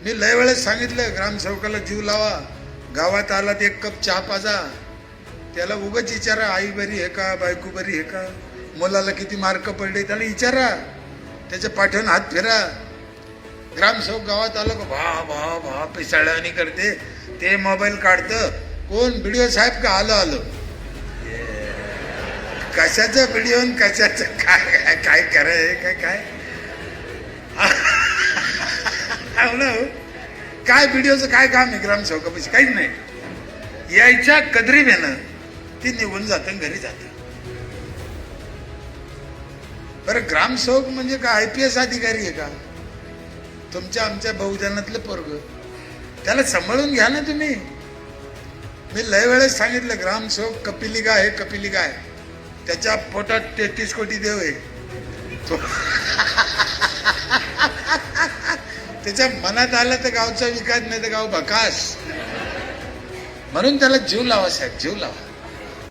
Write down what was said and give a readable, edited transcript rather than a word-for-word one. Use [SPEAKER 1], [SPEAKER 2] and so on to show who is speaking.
[SPEAKER 1] मी लय वेळेस सांगितलं ग्रामसेवकाला जीव लावा, गावात आलात एक कप चहा पाजा, त्याला उगाच विचारा आई बरी आहे का, बायको बरी आहे का, मुलाला किती मार्क पडले त्याला विचारा, त्याच्या पाठीवर हात फिरा. ग्रामसेवक गावात आलं का भा भा भा पिसाळ्यानी करते, ते मोबाईल काढतं, कोण व्हिडिओ साहेब का, आलं आलं. कशाचं व्हिडिओ कशाचं काय काय कराय काय काय काय व्हिडिओचं काय काम आहे ग्रामसेवकापाशी, काहीच नाही. यायच्या कदरी बेनं ती निघून जातं घरी जातं. बरं ग्रामसेवक म्हणजे काय IPS अधिकारी आहे का तुमच्या आमच्या बहुजनातलं पोरग, त्याला सांभाळून घ्या ना तुम्ही. मी लय वेळेस सांगितलं ग्रामसेवक कपिली गाय आहे, कपिली गाय, त्याच्या पोटात 33 कोटी देव आहे. त्याच्या मनात आलं तर गावचा विकास, नाही तर गाव भकास. म्हणून त्याला जीव लावा साहेब, जीव लावा.